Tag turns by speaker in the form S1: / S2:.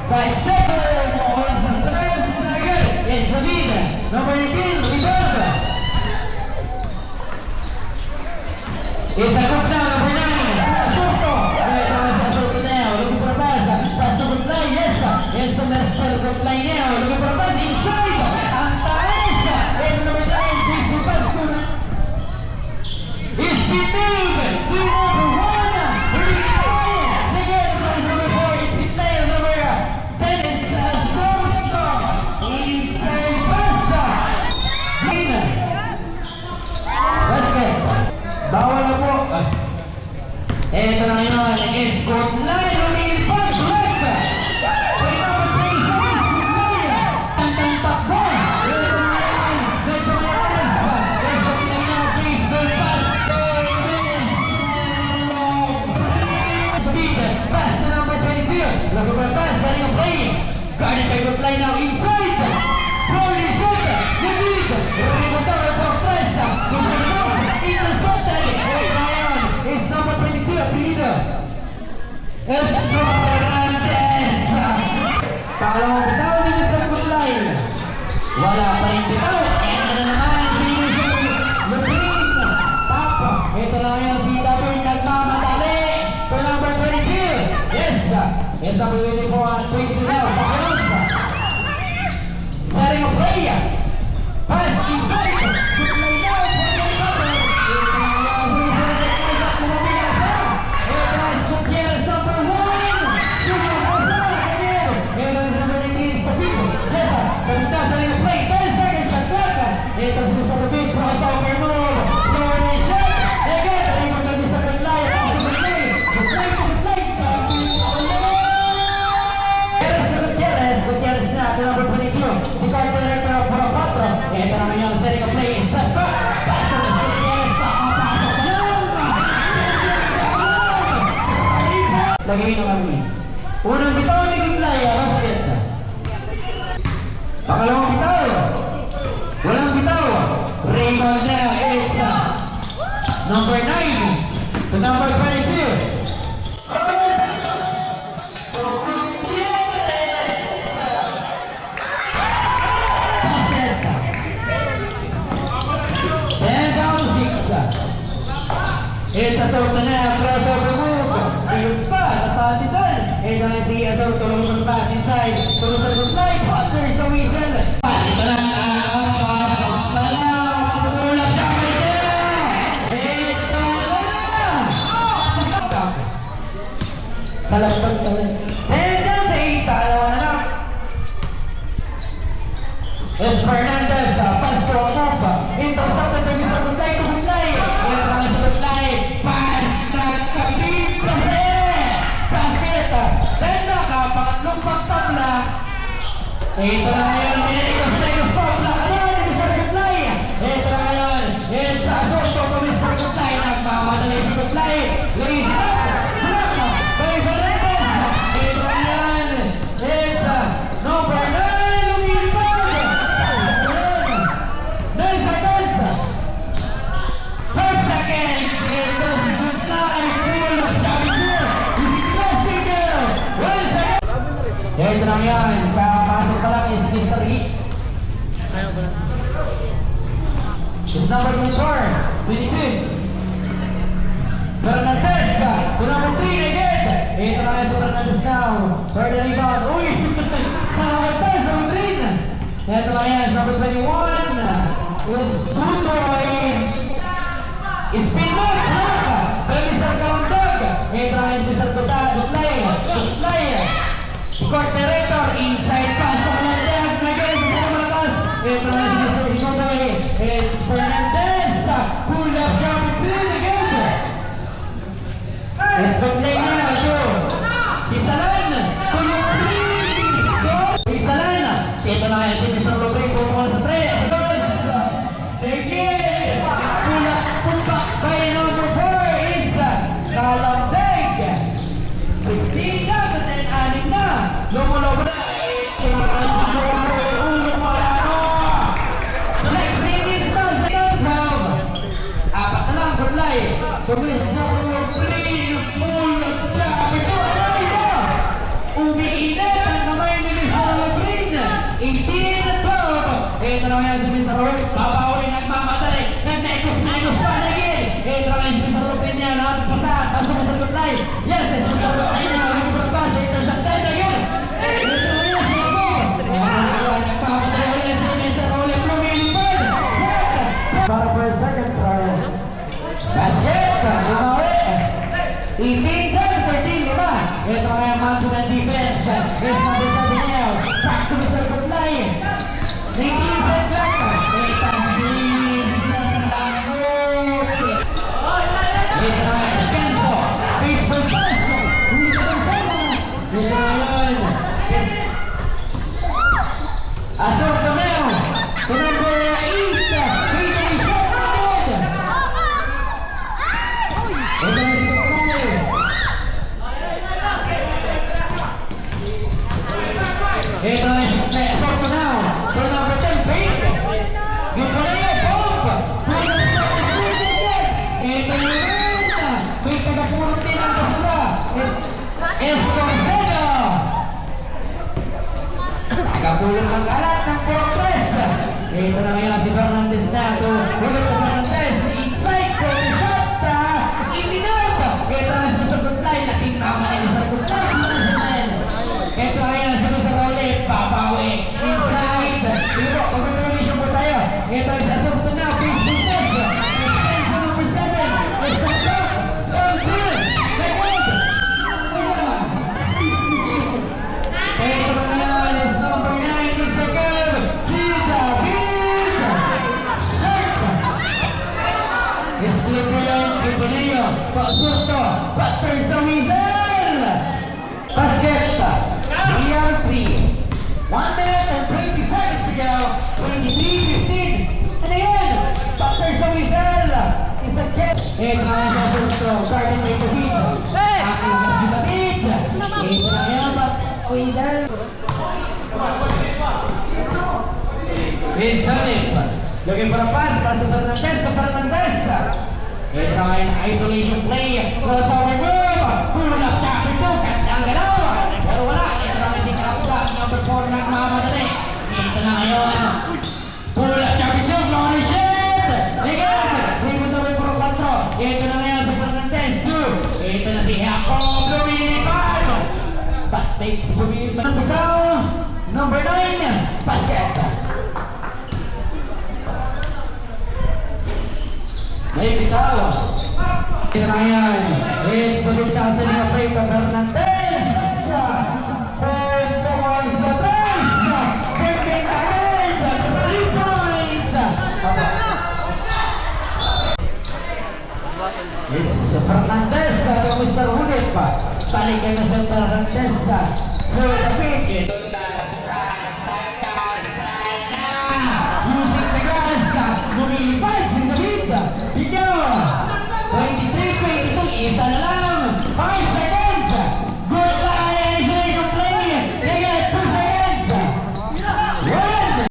S1: Side stepper on Santander Sinagal is the leader. Number 18, Ricardo. Is a group now, number 9, Asurto. Asurto now, looking for a pass. Pass to good line, yes. It's on the spell, good line now, looking for a pass inside. Antaesa. And number 9, big for pass to is Pinug. The number 1, Ricardo. Again, number 4, it's Pintail, number 10 is Asurto. Inside pasa. Basket. Bawal na po. Ito na ngayon. It's good line. Lumilipad. Correct. Kaya naman sa isa. It's good line. Tantang takbo. Ito na ngayon. Medyo malakas. It's good line na. Please. Good pass. Speed. Pass to number 22. Lago pa pass. Sali ang play. Guarded by good line now. Inside. Brody shot. The lead. Rodrigo Tower for press. Good pass. Intercepted. It's number 22, apelido. Escorantes. Pangalawang bitaw ni Mr. Goodline. Wala pa rin bitaw. Ito na naman si Mr. Lupin. Tapo. Ito na ngayon si David nagmamadali. For number 22. Yes. It's number 24 and 22 now. Pakalong. Setting a play. Pass inside. Goodline now. Ito si Mr. Lupin, crossover move. Jordan shot. Again, talikod ng Mr. Goodline. Gutierrez na, the number 22. The card director of Puro 4. Ito naman yung setting of play. Step back. Pass to Mr. Gutierrez. Papapasok na lang. Lagay na kami. Unang bitaw ni Goodline, basket. Pangalawang bitaw. Walang bitaw. Rebound na. It's number 9 to number 22. Basket. 10 down 6. It's Asurto na. Crossover move. Ayun pa. Napatitan. Ito na si Asurto. Lumabang pass inside. Tulos na good line. Potter sa whistle. Pass ito na. Kalabang talent. Hanggang sa italawa na lang. Es Fernandez, pass to Ocopa. Intercepted by Mr. Goodline to Goodline. Ito na sa Goodline. Pass na kapit. Basket. Then pangatlong pagtabla. Ito na ngayon. Minigos po. Plakalan ni Mr. Goodline. Ito na ngayon. It's Asurto to Mr. Goodline. Nagmamadali si Goodline. Lazy up. Ito lang yan, kakapasok pa lang is Mr. Heat. It's number 24, 22. Fernandez, to number 3 again. Ito lang yan sa Fernandez now. For the rebound, uy! Sa number 10, sa number 3. Ito lang yan, number 21. It's Budoy. It's Pinmont, Plaka. Pero Mr. Kalambag. Ito lang yan, Mr. Goodline. Court director, inside pass to Kalambag. Again, ito malakas. Ito lang yan, Mr. Budoy. It's Fernandez. Pull up, jump in again. It's Goodline now, Joe. Isalan. Isalan. Ito lang yan, si Mr. Lopez. Pumungan sa 3. Pull back by number 4 is Kalambag. 16 na, sa 10-aning na. Lumulob na. Next thing is the second half. Apat na lang, Goodline. Tumis na ng green. Mulat na. Ito, aray na. Umiinit ang kamay ni Mr. Green. 18-12. Ito na ngayon si Mr. Robin. Babawin nagmamadali. Nag-negos pa naging. Ito na ngayon si Mr. Robin niya. Nakapasa. Tapos na sa good line. Yes, yes, Mr. Robin niya. Nagpapasa. Ito siya. Ito again. Ito na ngayon si Robin. Nagpapadali ulit si Mr. Robin. Lumilipad. Para for a second try. Basket. Lumawi. 18-13. Diba? Ito na ngayon man-to-man defense. It's number 7 now. Back to Mr. Good line. 19 set back. Ito Escanso, baseball pass. Huli ka ng sana. Ito ngayon. Asor Tomeo. To number 8. Ito na si Asor Tomeo. To number 10. Pink. Yung pala yung bomb. Ito na may tagapurot din ang kasula. Escorseno. Tagapulot ng galat ng progress. Ito na ngayon si Fernandez na. Hulot ng Fernandez. Inside ko. Shot. Iminot. Ito na si Mr. Kutlay. Laking tama ni Mr. Kutlay. Ito na ngayon si Mr. Rolet. Babawi. Inside. Pero pag-revolution po tayo. Ito na si Asurto na. Baseball test. Escanso number 7. Escanso. Pasurto, batter sa Weasel! Basket, BR3. 1 minute and 20 seconds ago. 23-15. Ano yan? Batter sa Weasel! Isa catch. Ito na sa Pasurto. Garden may David. Ako na si David. Ito na yan, Weasel. Vinsalip. Looking for a pass. Pass to Fernandez. Ito na ngayon, isolation play. Crossover move. Pull up Capito. Gandang galaw. Pero wala. Ito na si Karapuga. Number 4 na mamadali. Ito na ngayon. Pull up Capito. Glory shit. Again. Segundo rin puro 4. Ito na ngayon si Fernandez. Ito na si Jacob. Lumilipad. Patay. Sumilipad. Number 9. Basket. May bitaw. Ito na yan. It's the bigtasan niya play to Fernandez. And towards the base. Kevin Agad. 3 points. It's Fernandez. Mr. Hulip. Balik na sa Fernandez. So, the pick.